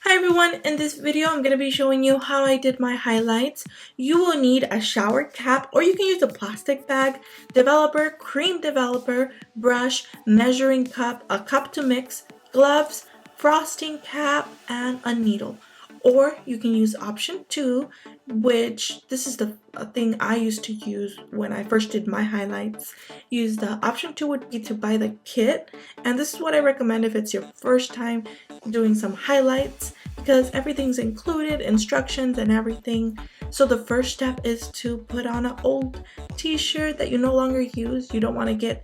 Hi everyone, in this video I'm going to be showing you how I did my highlights. You will need a shower cap or you can use a plastic bag, developer, cream developer, brush, measuring cup, a cup to mix, gloves, frosting cap, and a needle. Or you can use option 2, which this is the thing I used to use when I first did my highlights. Use the option 2 would be to buy the kit, and this is what I recommend if it's your first time doing some highlights because everything's included, instructions and everything. So the first step is to put on an old t-shirt that you no longer use. You don't want to get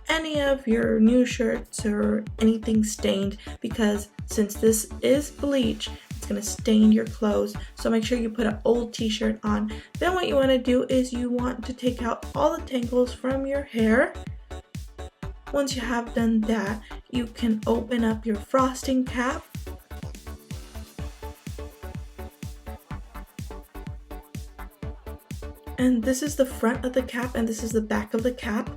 any of your new shirts or anything stained because since this is bleach, it's going to stain your clothes. So make sure you put an old t-shirt on. Then what you want to do is you want to take out all the tangles from your hair. Once you have done that, you can open up your frosting cap. And this is the front of the cap and this is the back of the cap.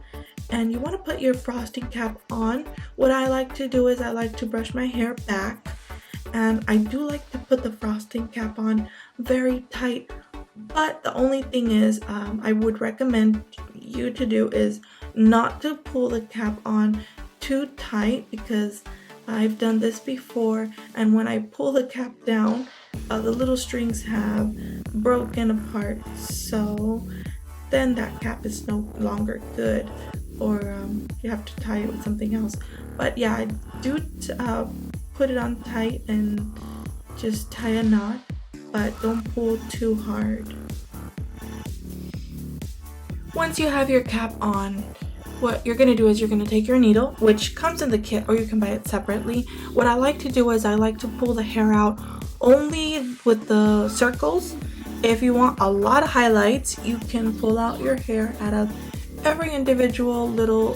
And you want to put your frosting cap on. What I like to do is I like to brush my hair back. And I do like to put the frosting cap on very tight. But the only thing is I would recommend you to do is not to pull the cap on too tight because I've done this before, and when I pull the cap down, the little strings have broken apart, so then that cap is no longer good, or you have to tie it with something else. But yeah, I do put it on tight and just tie a knot, but don't pull too hard. Once you have your cap on, what you're going to do is you're going to take your needle, which comes in the kit or you can buy it separately. What I like to do is I like to pull the hair out only with the circles. If you want a lot of highlights, you can pull out your hair out of every individual little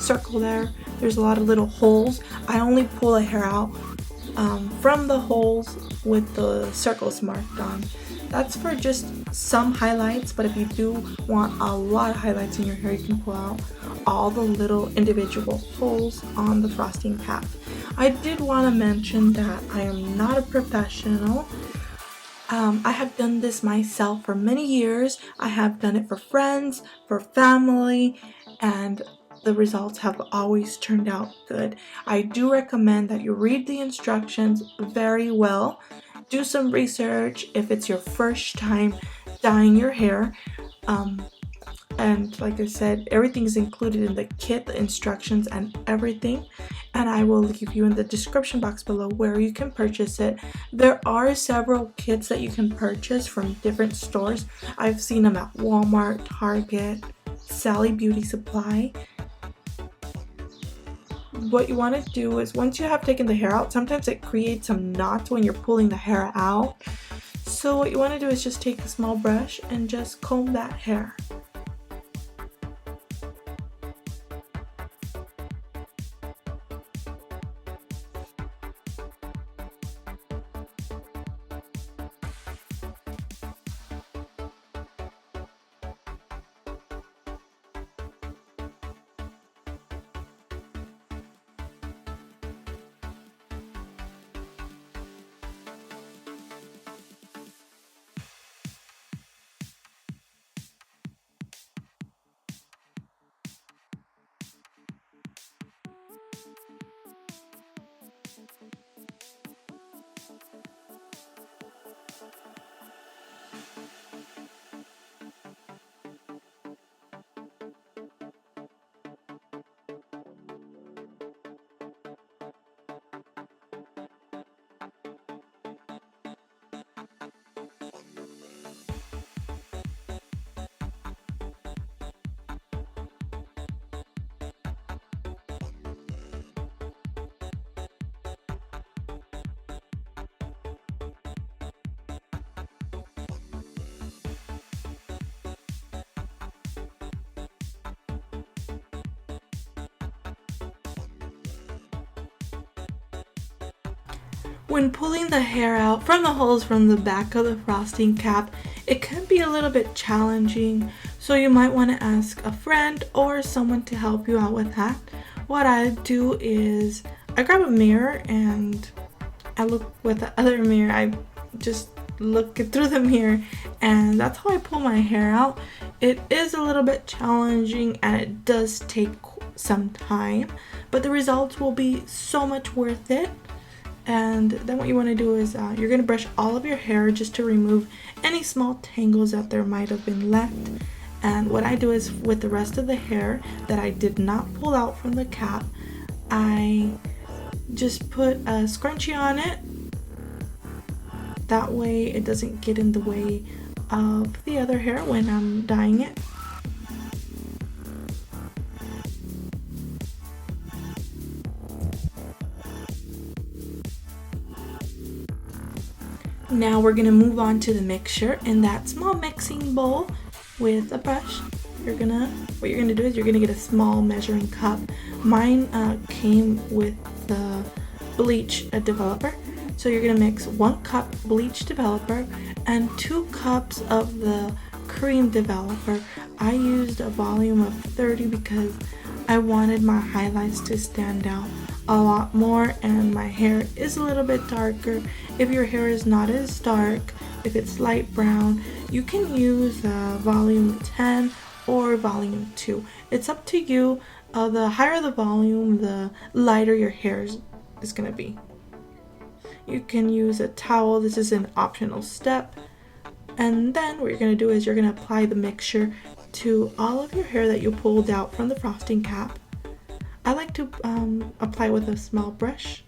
circle there. There's a lot of little holes. I only pull the hair out from the holes with the circles marked on. That's for just some highlights, but if you do want a lot of highlights in your hair, you can pull out all the little individual holes on the frosting cap. I did want to mention that I am not a professional. I have done this myself for many years. I have done it for friends, for family, and the results have always turned out good. I do recommend that you read the instructions very well. Do some research if it's your first time dyeing your hair. And like I said, everything is included in the kit, the instructions and everything. And I will leave you in the description box below where you can purchase it. There are several kits that you can purchase from different stores. I've seen them at Walmart, Target, Sally Beauty Supply. What you want to do is once you have taken the hair out, sometimes it creates some knots when you're pulling the hair out. So what you want to do is just take a small brush and just comb that hair. When pulling the hair out from the holes from the back of the frosting cap, it can be a little bit challenging, so you might want to ask a friend or someone to help you out with that. What I do is I grab a mirror and I look with the other mirror, I just look through the mirror, and that's how I pull my hair out. It is a little bit challenging and it does take some time, but the results will be so much worth it. And then what you want to do is you're going to brush all of your hair just to remove any small tangles that there might have been left. And what I do is with the rest of the hair that I did not pull out from the cap, I just put a scrunchie on it. That way it doesn't get in the way of the other hair when I'm dyeing it. Now we're gonna move on to the mixture in that small mixing bowl with a brush. What you're gonna do is you're gonna get a small measuring cup. Mine came with the bleach developer. So you're gonna mix 1 cup bleach developer and 2 cups of the cream developer. I used a volume of 30 because I wanted my highlights to stand out a lot more, and my hair is a little bit darker. If your hair is not as dark, if it's light brown, you can use volume 10 or volume 2. It's up to you. The higher the volume, the lighter your hair is gonna be. You can use a towel. This is an optional step. And then what you're gonna do is you're gonna apply the mixture to all of your hair that you pulled out from the frosting cap. I like to apply with a small brush.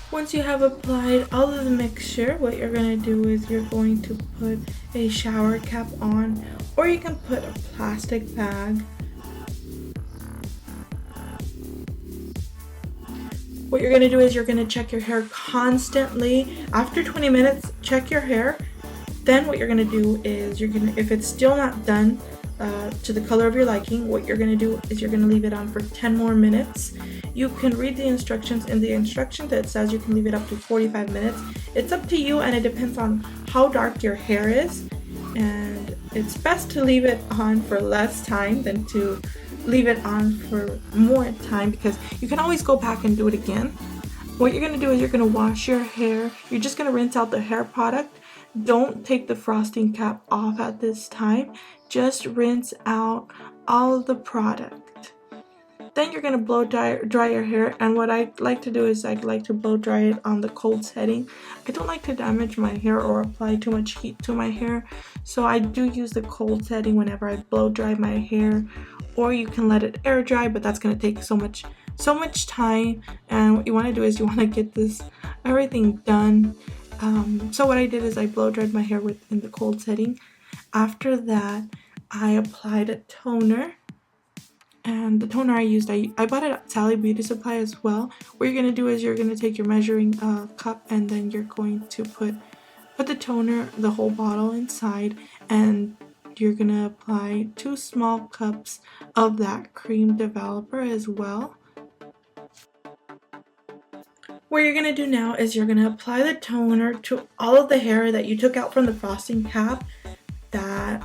Once you have applied all of the mixture, what you're going to do is you're going to put a shower cap on, or you can put a plastic bag. What you're going to do is you're going to check your hair constantly. After 20 minutes, check your hair. Then what you're going to do is if it's still not done to the color of your liking, what you're going to do is you're going to leave it on for 10 more minutes. You can read the instructions. In the instructions that says you can leave it up to 45 minutes. It's up to you, and it depends on how dark your hair is. And it's best to leave it on for less time than to leave it on for more time, because you can always go back and do it again. What you're going to do is you're going to wash your hair. You're just going to rinse out the hair product. Don't take the frosting cap off at this time. just rinse out all of the product. Then you're gonna blow dry your hair, and what I like to do is I like to blow dry it on the cold setting. I don't like to damage my hair or apply too much heat to my hair, so I do use the cold setting whenever I blow dry my hair. Or you can let it air dry, but that's gonna take so much time, and what you want to do is you want to get everything done. So what I did is I blow dried my hair in the cold setting. After that, I applied a toner. And the toner I used, I bought it at Sally Beauty Supply as well. What you're going to do is you're going to take your measuring cup, and then you're going to put the toner, the whole bottle inside, and you're going to apply 2 small cups of that cream developer as well. What you're going to do now is you're going to apply the toner to all of the hair that you took out from the frosting cap that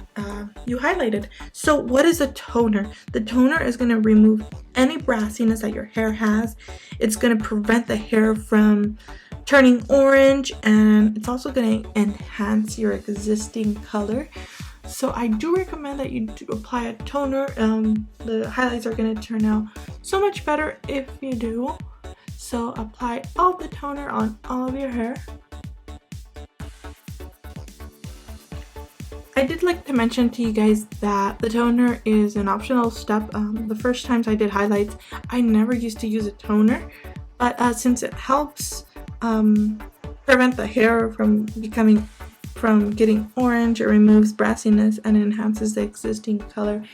you highlighted. So what is a toner? The toner is going to remove any brassiness that your hair has. It's going to prevent the hair from turning orange, and it's also going to enhance your existing color. So I do recommend that you do apply a toner. The highlights are going to turn out so much better if you do. So apply all the toner on all of your hair. I did like to mention to you guys that the toner is an optional step. The first times I did highlights, I never used to use a toner, but since it helps prevent the hair from getting orange, it removes brassiness and enhances the existing color.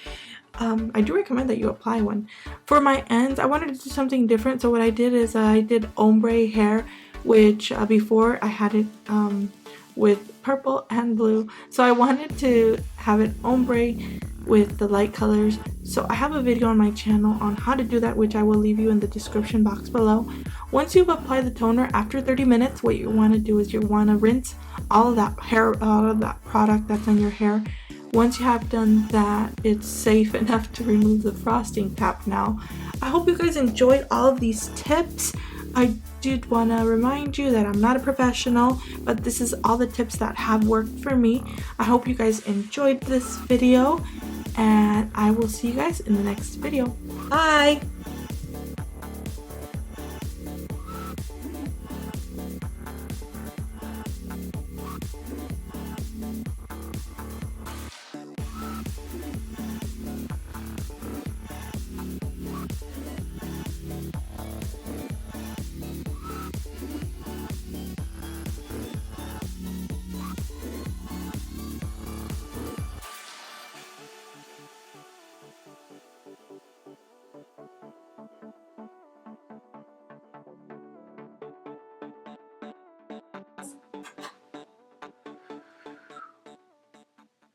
I do recommend that you apply one. For my ends, I wanted to do something different, so what I did is I did ombre hair, which before I had it with purple and blue, so I wanted to have it ombre with the light colors. So I have a video on my channel on how to do that, which I will leave you in the description box below. Once you've applied the toner, after 30 minutes, what you want to do is you want to rinse all of that product that's on your hair. Once you have done that, it's safe enough to remove the frosting cap now. I hope you guys enjoyed all of these tips. I did want to remind you that I'm not a professional, but this is all the tips that have worked for me. I hope you guys enjoyed this video, and I will see you guys in the next video. Bye!